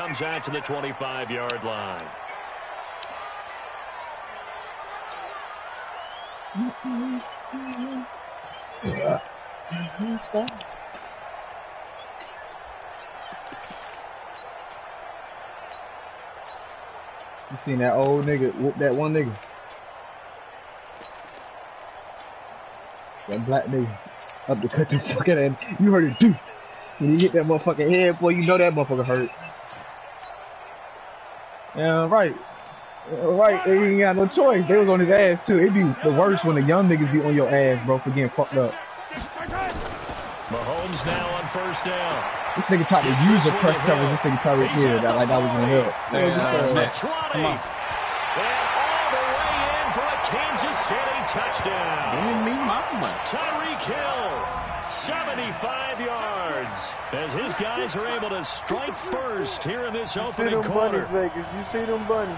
comes out to the 25-yard line. You seen that old nigga whoop that one nigga? That black nigga up to cut the fuck out of him. You heard it too. When you hit that motherfucking head, boy, you know that motherfucker hurt. Yeah, right. Right, they ain't got no choice. They was on his ass too. It'd be the worst when the young niggas be on your ass, bro, for getting fucked up. Mahomes now on first down. This nigga tried to use the press coverage. This nigga tried to kill that like that was gonna help. Come on. And all the way in for a Kansas City touchdown. Give me my money. Tyreek Hill, 75 yards, as his guys are able to strike first here in this opening quarter. Vegas. You see them bunnies.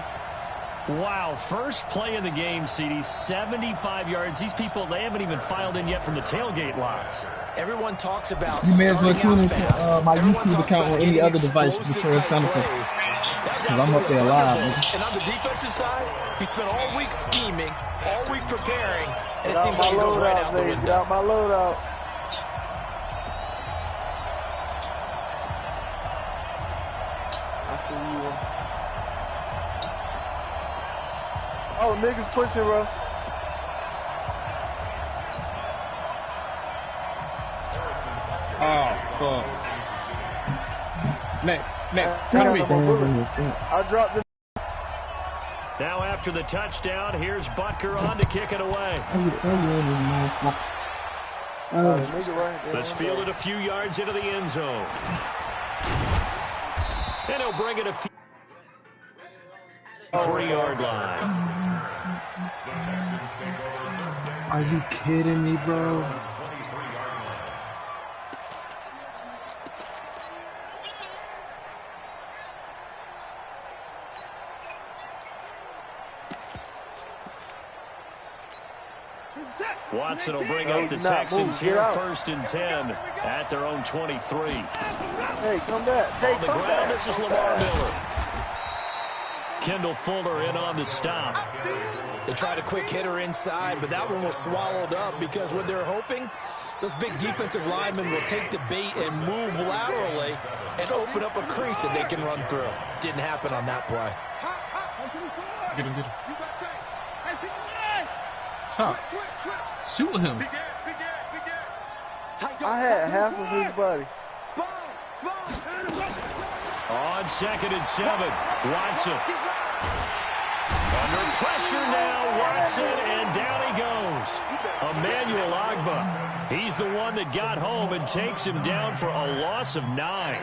Wow, first play in the game, CD, 75 yards. These people, they haven't even filed in yet from the tailgate lots. Everyone talks about you may as well tune into my YouTube account or any other device before it's done. Because I'm up there live. And on the defensive side, he spent all week scheming, all week preparing, and it Get seems like he goes right out the window. Get out my loadout. I see you. Oh, niggas pushing, bro. Oh, fuck. Nick, come to me. I dropped the. Now after the touchdown, here's Butker on to kick it away. Let's field it a few yards into the end zone. And he'll bring it a few 3-yard line. Are you kidding me, bro? Watson will bring up the Texans here, 1st and 10 at their own 23. Hey, come back. Hey, on the ground, this is Lamar Miller. Kendall Fuller in on the stop. They tried a quick hitter inside, but that one was swallowed up because what they're hoping, those big defensive linemen will take the bait and move laterally and open up a crease that they can run through. Didn't happen on that play. Get him. Stop. Shoot him. I had half of his body. On 2nd and 7, Watson. Under pressure now, Watson, and down he goes. Emmanuel Ogbah. He's the one that got home and takes him down for a loss of 9.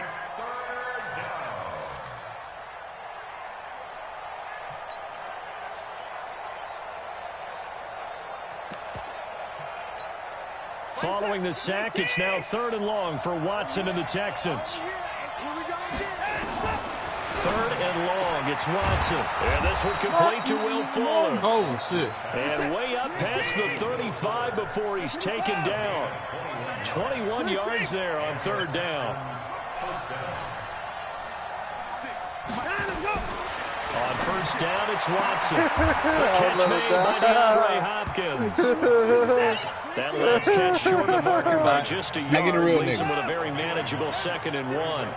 Following the sack, it's now 3rd and long for Watson and the Texans. 3rd and long, it's Watson. And this will complete to Will Fuller. Oh, shit. And way up past the 35 before he's taken down. 21 yards there on 3rd down. On 1st down, it's Watson. The catch made by DeAndre Hopkins. That last catch short of the marker by just a yard leaves him with a very manageable 2nd and 1.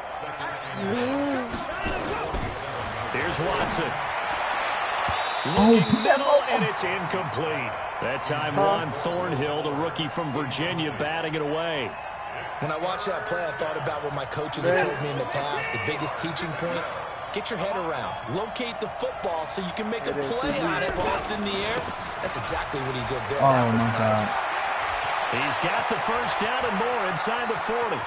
Here's Watson. Looking middle, and it's incomplete. That time, Juan Thornhill, the rookie from Virginia, batting it away. When I watched that play, I thought about what my coaches had told me in the past. The biggest teaching point, get your head around. Locate the football so you can make a play on it while it's in the air. That's exactly what he did there. Oh, that was my nice. God. He's got the 1st down and more inside the 40.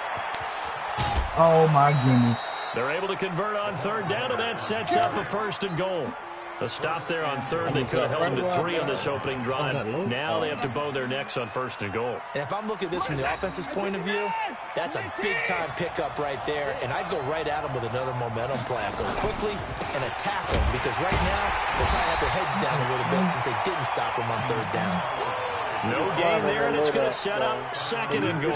Oh, my goodness. They're able to convert on 3rd down, and that sets up a 1st and goal. A stop there on 3rd. They could have held them to 3 on this opening drive. Now they have to bow their necks on 1st and goal. And if I'm looking at this from the offense's point of view, that's a big-time pickup right there, and I'd go right at them with another momentum play. I'd go quickly and attack them because right now they'll probably have their heads down a little bit since they didn't stop them on 3rd down. No gain there, and it's going to set up 2nd and goal.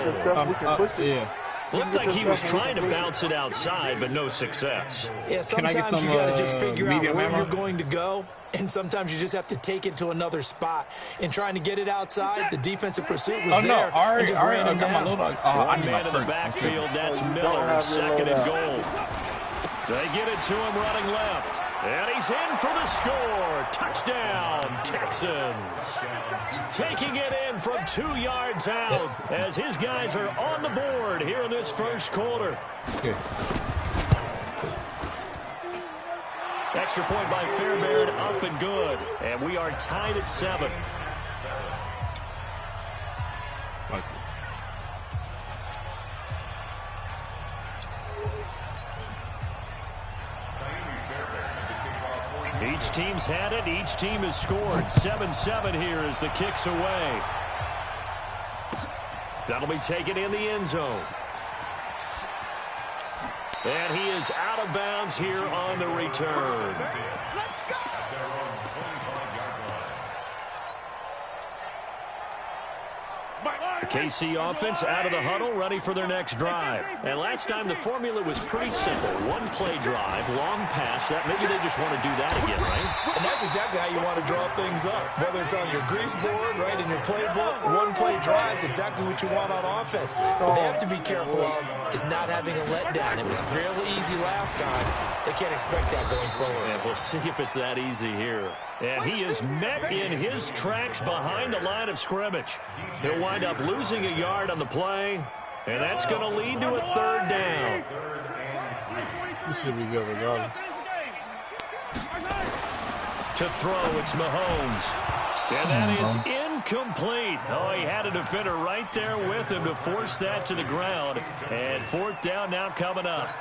Yeah. Looked like he was trying to bounce it outside, but no success. Yeah, sometimes you got to just figure out where you're going to go, and sometimes you just have to take it to another spot. In trying to get it outside, the defensive pursuit was there and just ran him down. One man in the backfield, that's Miller, second and goal. They get it to him running left. And he's in for the score. Touchdown, Texans. Taking it in from 2 yards out as his guys are on the board here in this first quarter. Okay. Extra point by Fairbairn, up and good. And we are tied at 7. Each team's had it. Each team has scored. 7-7 here as the kick's away. That'll be taken in the end zone. And he is out of bounds here on the return. The KC offense out of the huddle, ready for their next drive. And last time the formula was pretty simple. One play drive, long pass. That maybe they just want to do that again, right? And that's exactly how you want to draw things up. Whether it's on your grease board, right, in your playbook, one play drive is exactly what you want on offense. What they have to be careful of is not having a letdown. It was real easy last time. They can't expect that going forward. And we'll see if it's that easy here. And he is met in his tracks behind the line of scrimmage. He'll wind up losing a yard on the play, and that's going to lead to a third down. This should be good regardless. To throw, it's Mahomes. And that is incomplete. Oh, he had a defender right there with him to force that to the ground. And fourth down now coming up.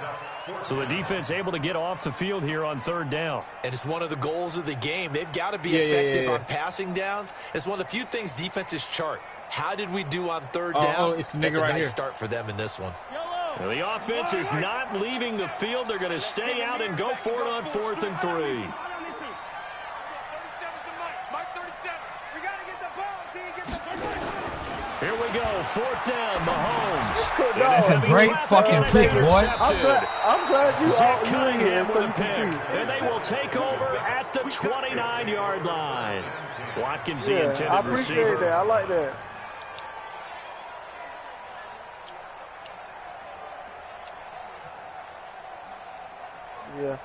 So the defense able to get off the field here on third down. And it's one of the goals of the game. They've got to be effective on passing downs. It's one of the few things defenses chart. How did we do on third down? It's That's a right nice here. start for them in this one. Well, the offense is not leaving the field. They're going to stay out and go for it on 4th and 3. Here we go, 4th down, Mahomes. That's a great fucking pick, boy. I'm glad you Zach out Cunningham with a here. pick. And they will take over at the 29-yard line. Watkins, the Yeah, intended I appreciate receiver. that. I like that. Yeah.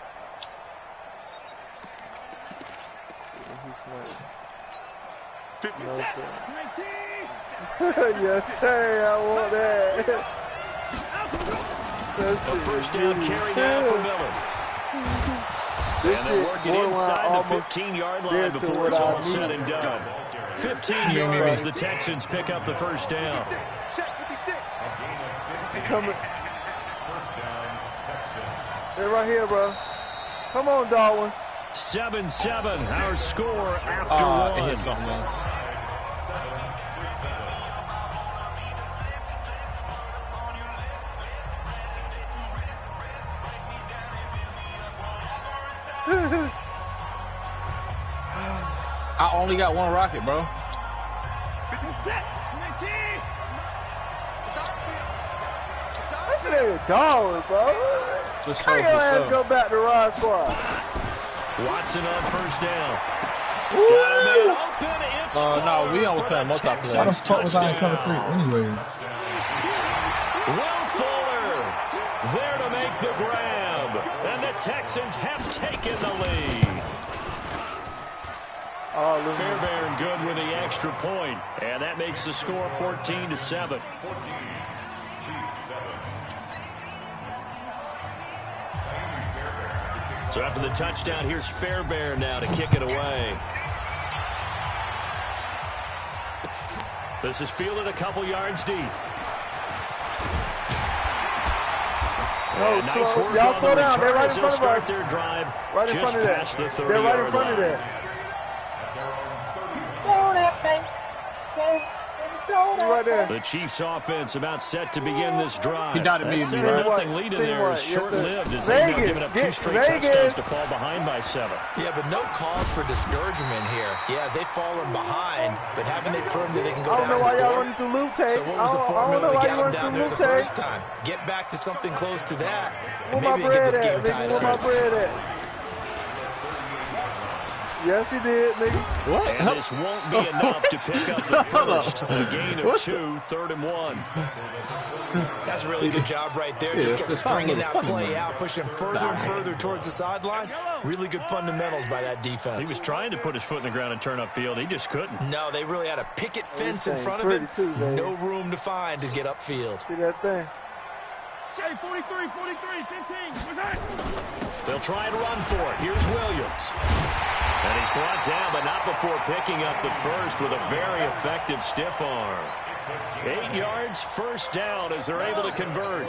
Yes, sir. I want that. A first down carry now for Miller. And they're working inside the 15-yard line before it's all said and done. 15 yards, the Texans pick up the first down. Coming. They're right here, bro. Come on, Darwin. 7-7, our score after one. I only got one rocket, bro. This nigga Darwin, bro. How your ass go back to ride squad? Watson on first down. Got a man open. It's no, we almost playing multi-play. Why the fuck was I in cover 3 anyway? Will Fuller there to make the grab. And the Texans have taken the lead. Fairbairn good with the extra point. And that makes the score 14-7. So after the touchdown, here's Fairbairn now to kick it away. This is fielded a couple yards deep. Nice work on the return as they'll start their drive just past the 30-yard line. They're right in front of that. Right there. The Chiefs offense about set to begin this drive. He dotted me. That 7-0 lead in there is short-lived as they've now given up 2 straight touchdowns to fall behind by 7. Yeah, but no cause for discouragement here. Yeah, they've fallen behind, but haven't they proven that they can go down and score? I don't know why y'all running through loop tape. So what was the formula to get them down there the first time? Get back to something close to that, and maybe get this game tied up. Where my bread at? Yes, he did, nigga. What? And this won't be enough to pick up the first. A gain of 2, 3rd and 1. That's a really good job right there. Just kept stringing that play out, pushing further and further towards the sideline. Really good fundamentals by that defense. He was trying to put his foot in the ground and turn upfield. He just couldn't. No, they really had a picket fence in front of him. No room to find to get upfield. See that thing? Hey, 43, 15. What's that? They'll try and run for it. Here's Williams. And he's brought down, but not before picking up the first with a very effective stiff arm. 8 yards, first down as they're able to convert.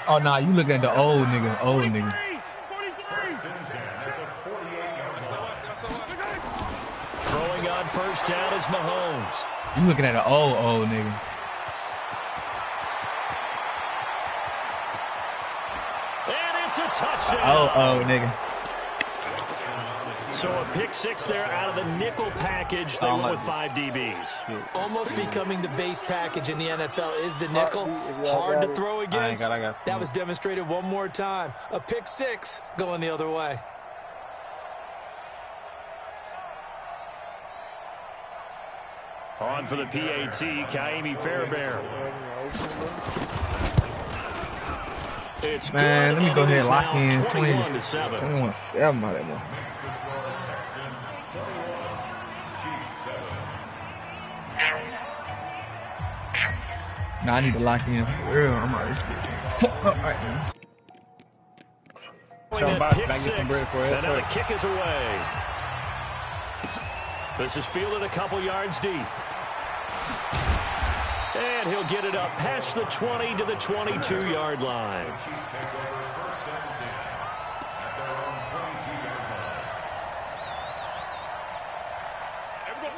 Oh, nah, you looking at the old nigga. Throwing on first down is Mahomes. You looking at the old nigga. And it's a touchdown. Nigga. So a pick 6 there out of the nickel package. They went with 5 DBs. Almost becoming the base package in the NFL is the nickel. Hard to throw against. That was demonstrated one more time. A pick 6 going the other way. On for the PAT, Kaimi Fairbairn. It's man, let me go ahead and lock in 21-7. 21-7 out of that. Nah, I need to lock in. I'm out of this bitch. All right, man. And now the kick is away. This is fielded a couple yards deep. And he'll get it up past the 20 to the 22-yard line.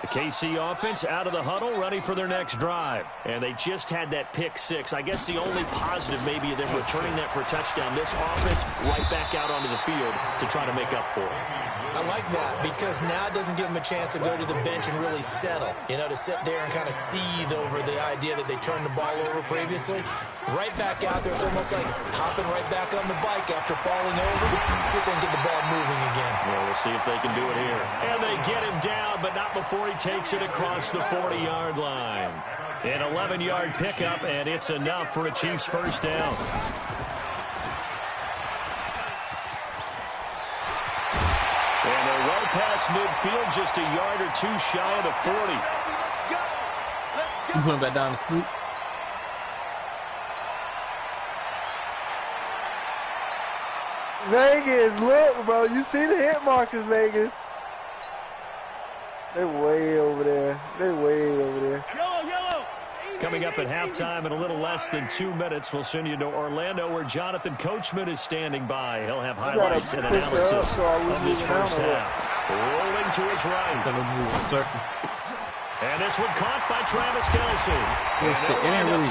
The KC offense out of the huddle, ready for their next drive. And they just had that pick 6. I guess the only positive maybe of them returning that for a touchdown. This offense right back out onto the field to try to make up for it. I like that because now it doesn't give them a chance to go to the bench and really settle. You know, to sit there and kind of seethe over the idea that they turned the ball over previously. Right back out there, it's almost like hopping right back on the bike after falling over. Sit there and get the ball moving again. Well, we'll see if they can do it here. And they get him down, but not before he takes it across the 40-yard line. An 11-yard pickup, and it's enough for a Chiefs first down. And they're well past midfield, just a yard or 2 shy of the 40. You going back down the street? Vegas, look, bro. You see the hit markers, Vegas. They're way over there. Yellow. Coming up at halftime in a little less than 2 minutes, we'll send you to Orlando where Jonathan Coachman is standing by. He'll have highlights and analysis of this first half. Rolling to his right. And this one caught by Travis Kelce.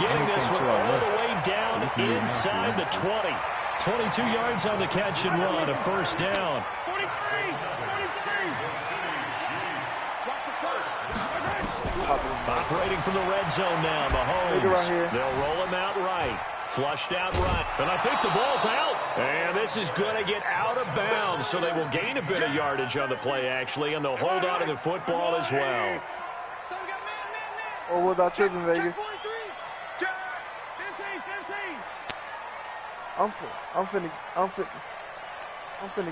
Getting this one all the way down inside the 20. 22 yards on the catch and run, a first down. 43. Operating from the red zone now, Mahomes. They'll roll him out right. Flushed out right. And I think the ball's out. And this is going to get out of bounds, so they will gain a bit of yardage on the play, actually, and they'll hold on to the football as well. Oh, what about tripping, Vegas? I'm finna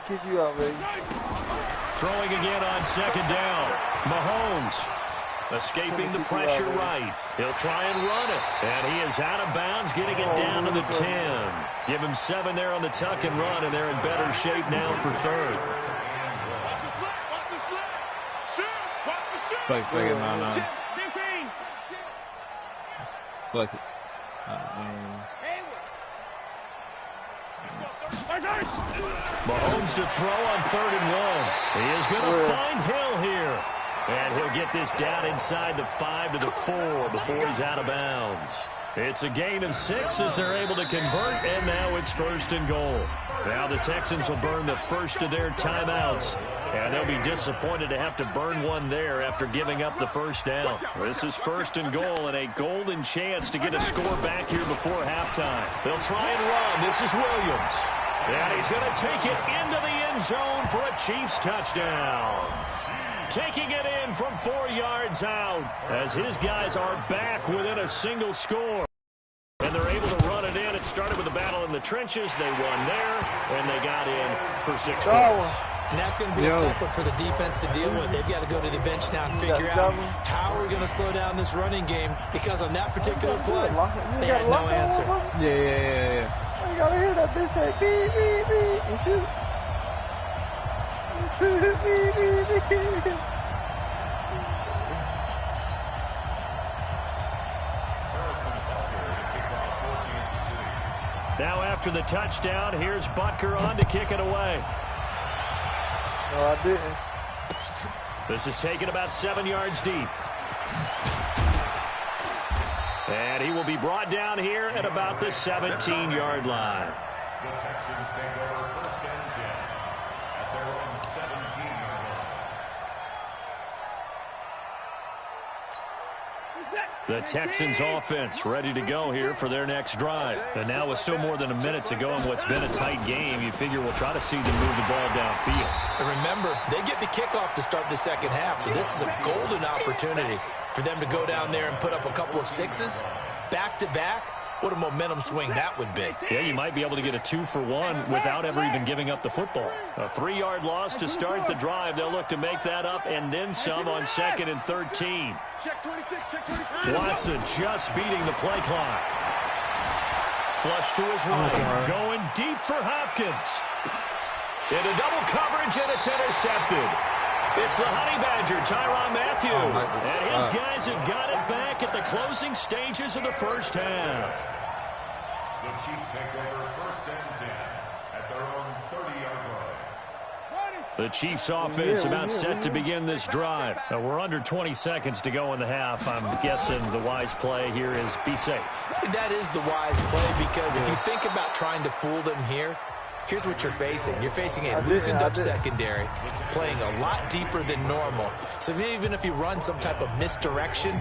kick you out, Vegas. Throwing again on second down. Mahomes. Escaping the pressure right. He'll try and run it. And he is out of bounds, getting it down to the 10. Give him 7 there on the tuck and run, and they're in better shape now for third. Play it, no. Play it. Mahomes to throw on 3rd and 1. He is going to find Hill here. And he'll get this down inside the 5 to the 4 before he's out of bounds. It's a gain of 6 as they're able to convert, and now it's 1st and goal. Now the Texans will burn the first of their timeouts, and they'll be disappointed to have to burn one there after giving up the first down. This is 1st and goal and a golden chance to get a score back here before halftime. They'll try and run. This is Williams. And he's going to take it into the end zone for a Chiefs touchdown. Taking it in from 4 yards out as his guys are back within a single score. And they're able to run it in. It started with a battle in the trenches. They won there, and they got in for 6 points. And that's going to be a tough one for the defense to deal with. They've got to go to the bench now and figure out how we're going to slow down this running game, because on that particular play, they had no answer. Yeah. You got to hear that bitch say, beep, beep, beep, and shoot. Now after the touchdown, here's Butker on to kick it away. No, I didn't. This is taken about 7 yards deep. And he will be brought down here at about the 17-yard line. The Texans take over 1st and 10 at their own 17-yard line. The Texans offense ready to go here for their next drive. And now with still more than a minute to go in what's been a tight game, you figure we'll try to see them move the ball downfield. And remember, they get the kickoff to start the second half, so this is a golden opportunity for them to go down there and put up a couple of 6s back-to-back. What a momentum swing that would be. Yeah, you might be able to get a 2-for-1 without ever even giving up the football. A 3-yard loss to start the drive. They'll look to make that up and then some on 2nd and 13. Watson just beating the play clock. Flush to his right. Going deep for Hopkins. Into double coverage, and it's intercepted. It's the Honey Badger, Tyrann Mathieu. And his guys have got it back at the closing stages of the first half. The Chiefs take over 1st and 10 at their own 30-yard line. The Chiefs offense about set to begin this drive. Now, we're under 20 seconds to go in the half. I'm guessing the wise play here is be safe. That is the wise play, because if you think about trying to fool them here, here's what you're facing. You're facing a loosened-up secondary, playing a lot deeper than normal. So even if you run some type of misdirection,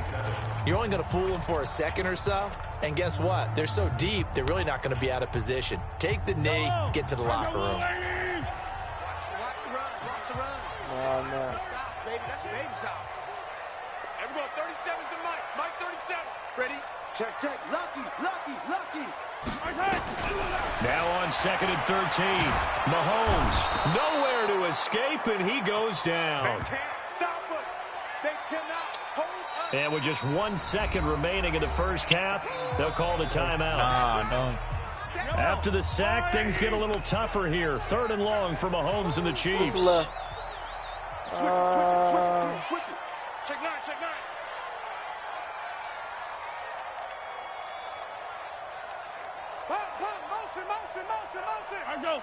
you're only going to fool them for a second or so. And guess what? They're so deep, they're really not going to be out of position. Take the knee, get to the locker room. Oh, no. Baby, that's baby shot. Everyone, 37's the Mike. Mike 37. Ready? Check. Lucky. Now on 2nd and 13. Mahomes, nowhere to escape, and he goes down. They can't stop us. They cannot hold us. And with just 1 second remaining in the first half, they'll call the timeout. After the sack, things get a little tougher here. 3rd and long for Mahomes and the Chiefs. Switch it. Check 9. Motion. I go.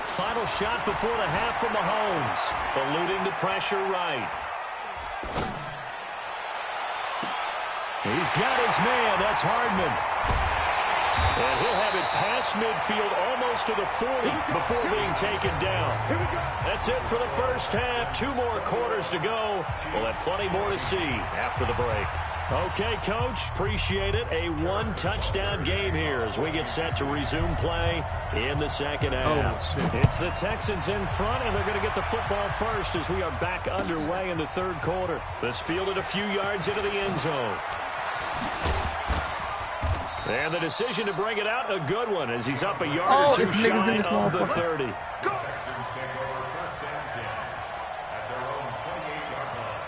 Final shot before the half for Mahomes. Eluding the pressure right. He's got his man. That's Hardman. And he'll have it past midfield almost to the 40 before being taken down. That's it for the first half. 2 more quarters to go. We'll have plenty more to see after the break. Okay, Coach, appreciate it. A 1-touchdown game here as we get set to resume play in the second half. It's the Texans in front, and they're going to get the football first as we are back underway in the 3rd quarter. This fielded a few yards into the end zone. And the decision to bring it out, a good one, as he's up a yard or 2 shy of the 30. Texans take over 1st and 10 at their own 28-yard line.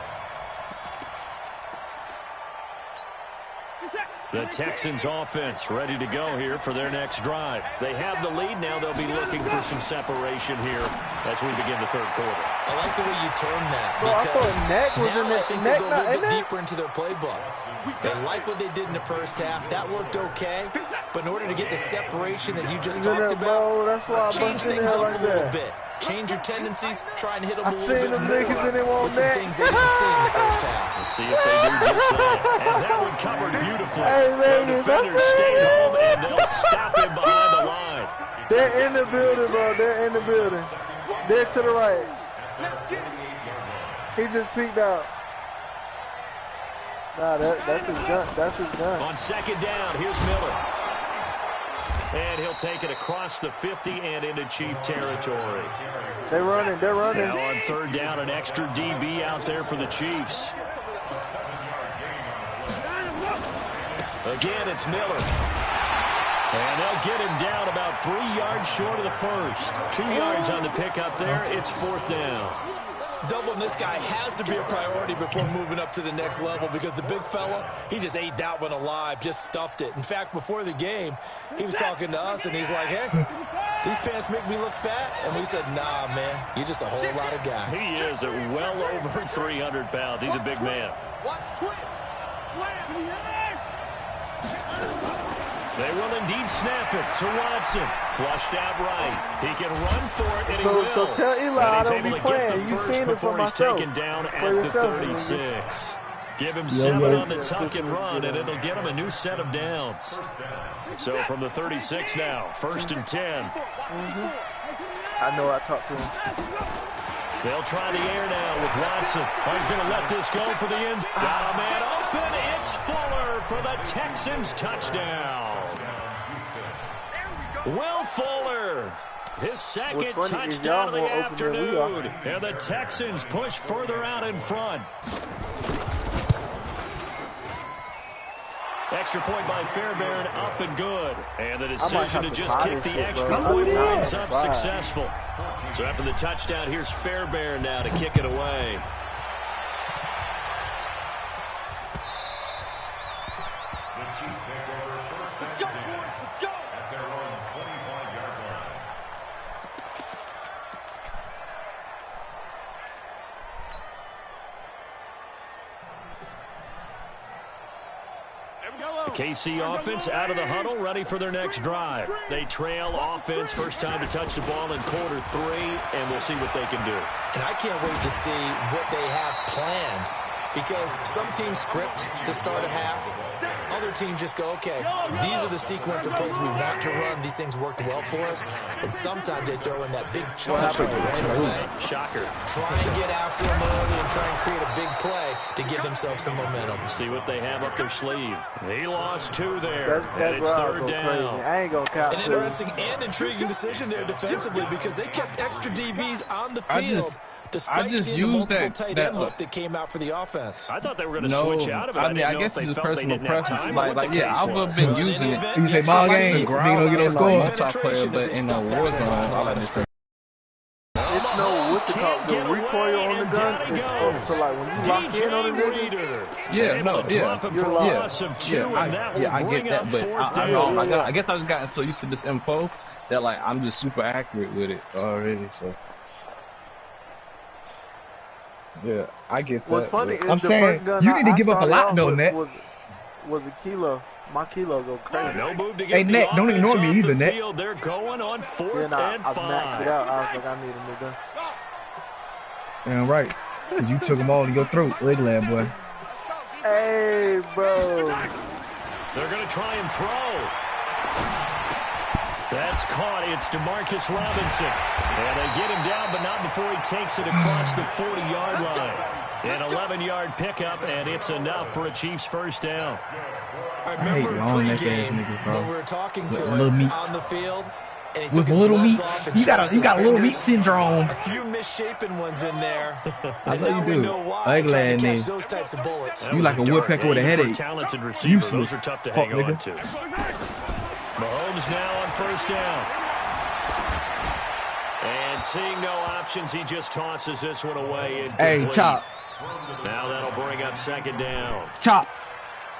The Texans offense ready to go here for their next drive. They have the lead. Now they'll be looking for some separation here as we begin the 3rd quarter. I like the way you termed that, because now I think they'll go a little bit deeper into their playbook. They like what they did in the first half. That worked okay. But in order to get the separation that you just talked about, change things up a little bit. change your tendencies, try and hit them a little bit more with some things they didn't see in the first half. We'll see if they do just that. And that one covered beautifully. The defenders stayed home, and they'll stop him behind the line. They're in the building, bro. They're in the building. They're to the right. He just peeked out. Nah, that's his gun. That's his gun. On second down, here's Miller. And he'll take it across the 50 and into Chief territory. They're running. They're running. Now on third down, an extra DB out there for the Chiefs. Again, it's Miller. And they'll get him down about 3 yards short of the first. 2 yards on the pickup there. It's fourth down. Doubling this guy has to be a priority before moving up to the next level because the big fella, he just ate that one alive, just stuffed it. In fact, before the game, he was talking to us, and he's like, hey, these pants make me look fat. And we said, nah, man, you're just a whole lot of guy. He is at well over 300 pounds. He's a big man. Watch twist. Slam. They will indeed snap it to Watson. Flushed out right. He can run for it, and he will. So tell Eli I don't be playing. You've seen it for myself. He's taken down at the 36. Give him 7 on the tuck and run, and it'll get him a new set of downs. So from the 36 now, first and 10. I know I talked to him. They'll try the air now with Watson. He's going to let this go for the end. Got a man open. It's Fuller for the Texans touchdown. Will Fuller, his second touchdown of the afternoon. And the Texans push further out in front. Extra point by Fairbairn, up and good. And the decision to just kick the extra point winds up successful. So after the touchdown, here's Fairbairn now to kick it away. The Chiefs take over first and 10 at their own 25-yard line. The KC offense out of the huddle, ready for their next drive. They trail offense, first time to touch the ball in quarter 3, and we'll see what they can do. And I can't wait to see what they have planned because some teams script to start a half. Other teams just go, okay, these are the sequence of plays we want to run. These things worked well for us. And sometimes they throw in that big chunk play right away. Shocker. Try and get after them early and try and create a big play to give themselves some momentum. See what they have up their sleeve. He lost 2 there, and it's third down. I ain't gonna count. An interesting and intriguing decision there defensively because they kept extra DBs on the field. Despite seeing the multiple tight end look that came out for the offense. I thought they were going to switch out of it. I mean, I guess it's personal preference. Like, yeah, I would have been using it. You say ball game, you gonna get a score. Multiplayer, but in the Warzone, I like this. It's no what's it called? The recoil on the gun. So like when you lock in on the nigga. Yeah, no, yeah, I get that, but I guess I just gotten so used to this info that like I'm just super accurate with it already. So. Yeah, I get that. What's funny is I'm the saying, first gun you need to give up a lot, though, with Net. Was a kilo. My kilo go crazy. No move to get Hey, Net, don't ignore me either, Net. They're going on 4th and 5. I've maxed it out. I was like, I need a new gun. Damn right. Because you took them all to your throat. Wiggle that, boy. Hey, bro. They're going to try and throw. That's caught. It's DeMarcus Robinson. And they get him down, but not before he takes it across the 40-yard line. An 11-yard pickup, and it's enough for a Chiefs first down. I remember pregame when we were talking to him on the field, and he took his gloves off and you got a little meat syndrome. A few misshapen ones in there. I know you do. We know why. Trying to catch those types of bullets. You like a woodpecker with a headache. Talented receiver. Those are tough to hang on to. Mahomes now on first down. And seeing no options, he just tosses this one away. Hey, Chop. Now that'll bring up second down. Chop.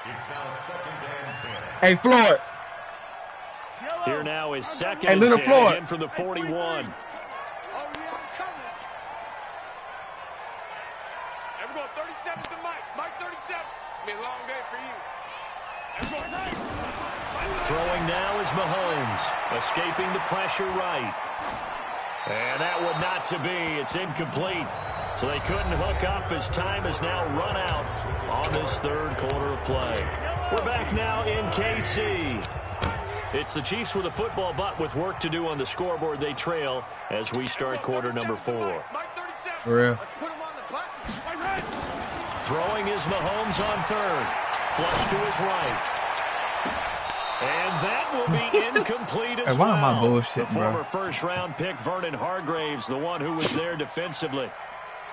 It's now second and 10. Hey, Floyd. Here now is second and 10 again from the 41. Oh, yeah, I'm coming. Everyone, 37's the mic. Mike 37. It's going to be a long day for you. Everyone, right. Throwing now is Mahomes, escaping the pressure right. And that would not to be. It's incomplete. So they couldn't hook up as time has now run out on this third quarter of play. We're back now in KC. It's the Chiefs with a football, but with work to do on the scoreboard. They trail as we start quarter number 4. For real. Throwing is Mahomes on third. Flush to his right. And that will be incomplete as why well. am I bullshit, the former first-round pick, Vernon Hargreaves, the one who was there defensively.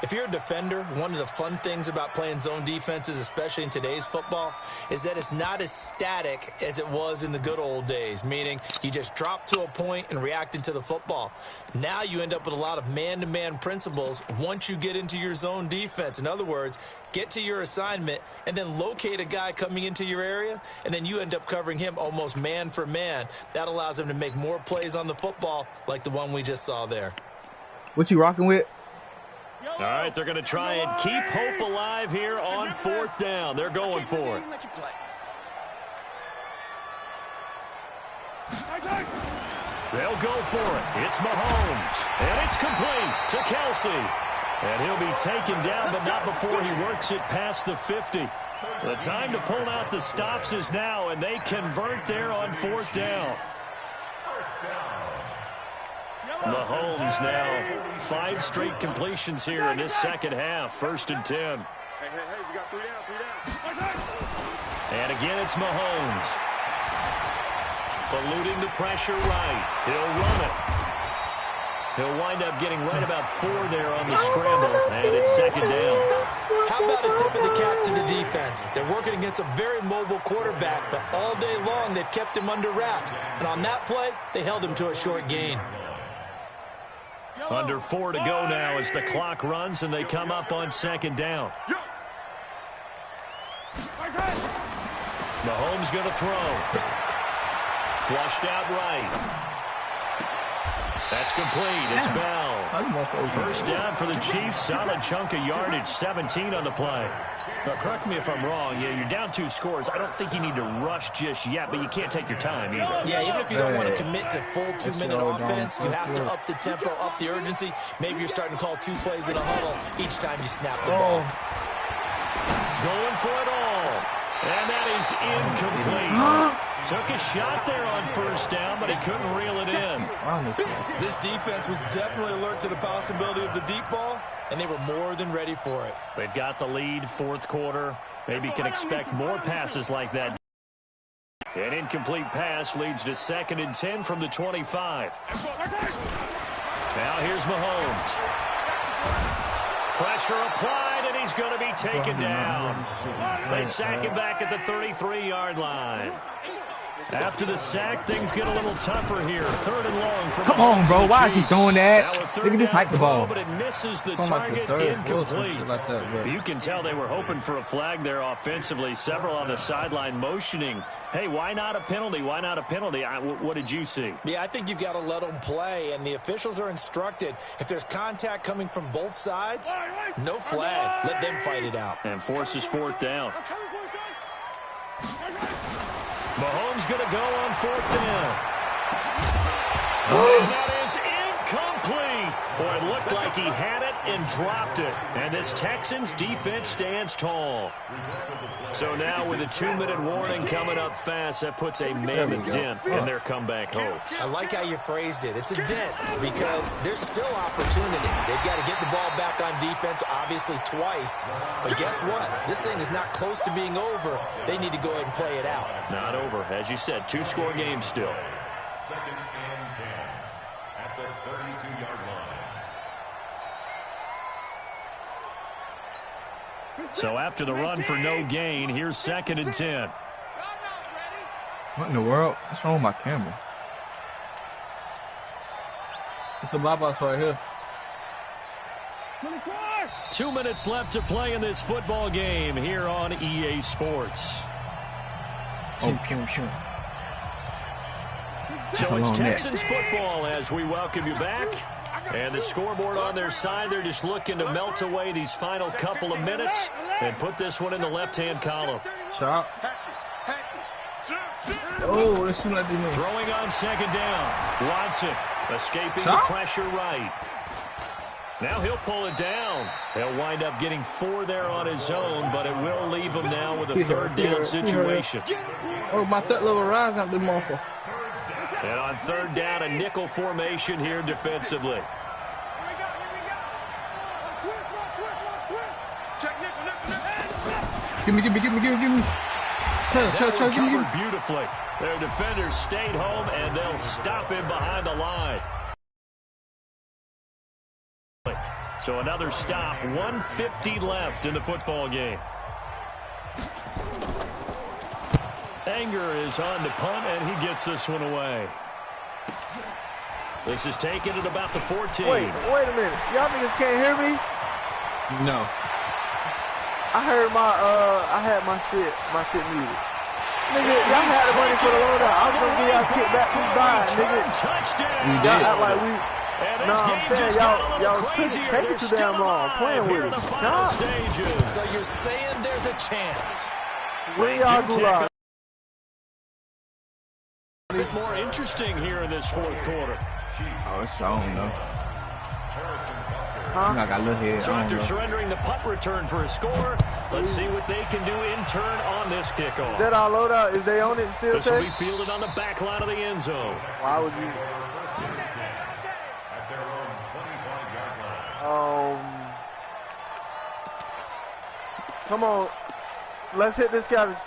If you're a defender, one of the fun things about playing zone defenses, especially in today's football, is that it's not as static as it was in the good old days, meaning you just drop to a point and react into the football. Now you end up with a lot of man-to-man principles once you get into your zone defense. In other words, get to your assignment and then locate a guy coming into your area, and then you end up covering him almost man for man. That allows him to make more plays on the football like the one we just saw there. What you rocking with? All right, they're going to try and keep hope alive here on fourth down. They're going for it. They'll go for it. It's Mahomes, and it's complete to Kelsey. And he'll be taken down, but not before he works it past the 50. The time to pull out the stops is now, and they convert there on fourth down. Mahomes now 5 straight completions here in this second half. 1st and 10. Hey, we got 3 down. And again, it's Mahomes. Eluding the pressure right. He'll run it. He'll wind up getting right about 4 there on the scramble, and it's 2nd down. How about a tip of the cap to the defense? They're working against a very mobile quarterback, but all day long they've kept him under wraps. And on that play, they held him to a short gain. Under 4 to go now as the clock runs, and they come up on 2nd down. Mahomes going to throw. Flushed out right. That's complete. It's Bell. 1st down for the Chiefs. Solid chunk of yardage. 17 on the play. Now, correct me if I'm wrong. Yeah, you're down 2 scores. I don't think you need to rush just yet, but you can't take your time either. Yeah, even if you don't want to commit to full 2-minute offense, you have to up the tempo, up the urgency. Maybe you're starting to call 2 plays in a huddle each time you snap the ball. Going for it all. And that is incomplete. Took a shot there on 1st down, but he couldn't reel it in. This defense was definitely alert to the possibility of the deep ball, and they were more than ready for it. They've got the lead, 4th quarter. Maybe can expect more passes like that. An incomplete pass leads to 2nd and 10 from the 25. Now here's Mahomes. Pressure applied, and he's going to be taken down. They sack him back at the 33-yard line. After the sack, things get a little tougher here. 3rd and long for Come on, bro. Why is he doing that? Look at this hike the ball. But it misses the target, incomplete. You can tell they were hoping for a flag there offensively. Several on the sideline motioning. Hey, why not a penalty? Why not a penalty? What did you see? Yeah, I think you've got to let them play, and the officials are instructed. If there's contact coming from both sides, no flag. Let them fight it out. And forces 4th down. Mahomes going to go on 4th down. And that is incomplete. Boy, it looked like he had it and dropped it. And this Texans defense stands tall. So now with a 2-minute warning coming up fast, that puts a mammoth dent in their comeback hopes. I like how you phrased it. It's a dent because there's still opportunity. They've got to get the ball back on defense, obviously twice. But guess what? This thing is not close to being over. They need to go ahead and play it out. Not over. As you said, 2-score game still. 2nd and 10 at the 32-yard line. So after the run for no gain, here's 2nd and 10. What in the world? What's wrong with my camera? It's a bypass right here. 2 minutes left to play in this football game here on EA Sports. So it's Texans football as we welcome you back. And the scoreboard on their side, they're just looking to melt away these final couple of minutes and put this one in the left-hand column. Shot. Oh, this one I didn't know. Throwing on 2nd down. Watson Escaping the pressure right. Now he'll pull it down. He'll wind up getting 4 there on his own, but it will leave him now with a third down situation. Oh, my third level rise out the motherfucker. And on third down, a nickel formation here defensively. Give me. That one covered beautifully. Their defenders stayed home, and they'll stop him behind the line. So another stop, 1:50 left in the football game. Anger is on to punt, and he gets this one away. This is taken at about the 14. Wait a minute. Y'all niggas can't hear me? No. I heard I had my shit muted. Nigga, y'all had the money for the loadout. I was gonna give y'all kick back from buying, nigga. Touchdown. Y'all act like we... No, I'm saying y'all take it too damn long playing with it. So you're saying there's a chance? Where y'all do live? A bit more interesting here in this fourth quarter. Oh, I don't know. Huh? I got a little head. So after surrendering the punt return for a score, let's see what they can do in turn on this kickoff. Is that our loadout? Is they on it still? This will be fielded on the back line of the end zone. Why would you? Come on. Let's hit this scavenger.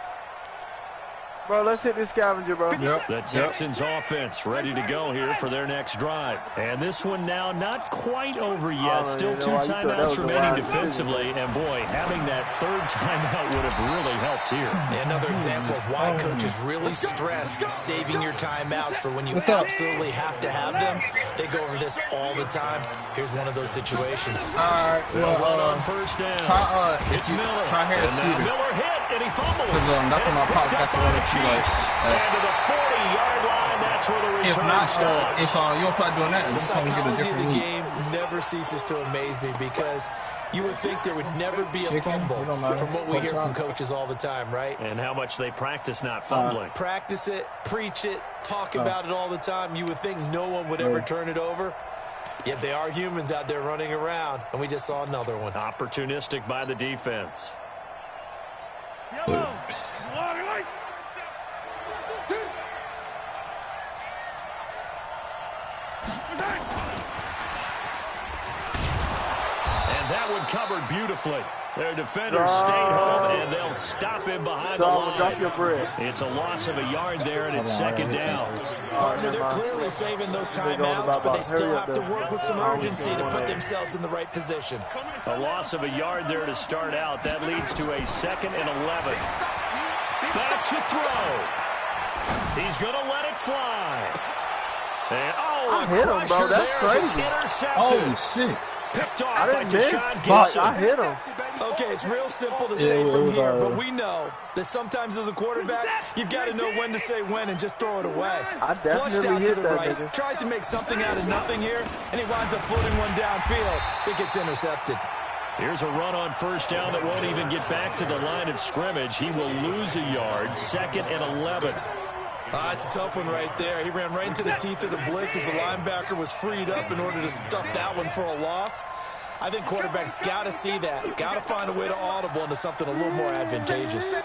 Bro, let's hit this scavenger, bro. Yep. The Texans offense ready to go here for their next drive. And this one now not quite over yet. Still 2 timeouts remaining defensively. And boy, having that third timeout would have really helped here. Another example of why coaches really stress saving your timeouts for when you absolutely have to have them. They go over this all the time. Here's one of those situations. All right. Well, on first down. It's Miller. And now Miller hit, and he fumbles. That's what my pops got to run. And to the 40-yard line, that's where the return starts. If you don't start doing that, the psychology of the game never ceases to amaze me because you would think there would never be a fumble from what we hear from coaches all the time, right? And how much they practice not fumbling. Practice it, preach it, talk about it all the time. You would think no one would ever turn it over. Yet they are humans out there running around, and we just saw another one. Opportunistic by the defense. And that one covered beautifully. Their defenders stayed home, and they'll stop him behind the line. Drop your bread. It's a loss of a yard there, and it's second down. Partner, they're clearly saving those timeouts, but they still have to work with some urgency to put themselves in the right position. A loss of a yard there to start out. That leads to a 2nd and 11. Back to throw. He's going to let it fly. And, I hit him, bro. That's crazy. It's intercepted. Oh, shit. Picked off by Deshaun Gibson. Gibson. I hit him. Okay, it's real simple to say from here, but we know that sometimes as a quarterback, you've got to know when to say when and just throw it away. I definitely Flushed out to the right, nigga. tries to make something out of nothing here, and he winds up floating one downfield. It gets intercepted. Here's a run on first down that won't even get back to the line of scrimmage. He will lose a yard, 2nd and 11. It's a tough one right there. He ran right into the teeth of the blitz as the linebacker was freed up in order to stuff that one for a loss. I think quarterbacks got to see that. Got to find a way to audible into something a little more advantageous.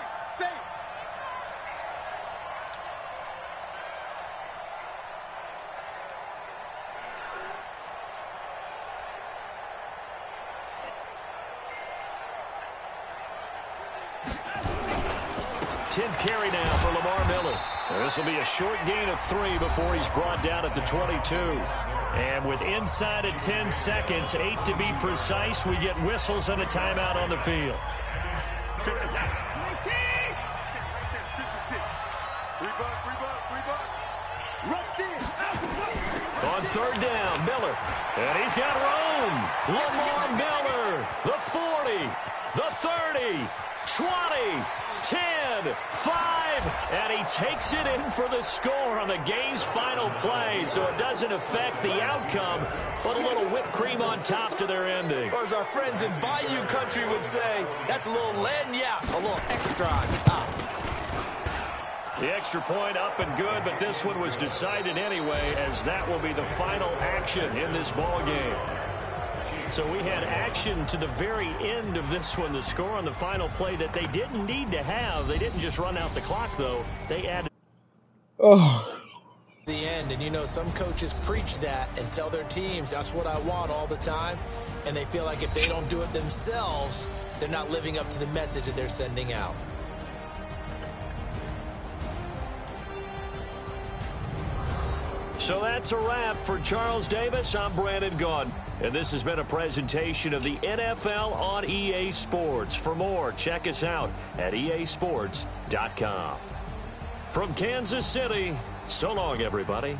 Tenth carry now for Lamar Miller. This will be a short gain of 3 before he's brought down at the 22. And with inside of 10 seconds, 8 to be precise, we get whistles and a timeout on the field. On third down, Miller. And he's got room. Lamar Miller, the 40, the 30, 20, 10, 5, and he takes it in for the score on the game's final play, so it doesn't affect the outcome, but a little whipped cream on top to their ending. Or as our friends in Bayou Country would say, that's a little lagniappe, a little extra on top. The extra point up and good, but this one was decided anyway, as that will be the final action in this ball game. So we had action to the very end of this one. The score on the final play that they didn't need to have. They didn't just run out the clock, though. They added the end, and you know some coaches preach that and tell their teams that's what I want all the time, and they feel like if they don't do it themselves, they're not living up to the message that they're sending out. So that's a wrap for Charles Davis. I'm Brandon Gaudin, and this has been a presentation of the NFL on EA Sports. For more, check us out at easports.com. From Kansas City, so long, everybody.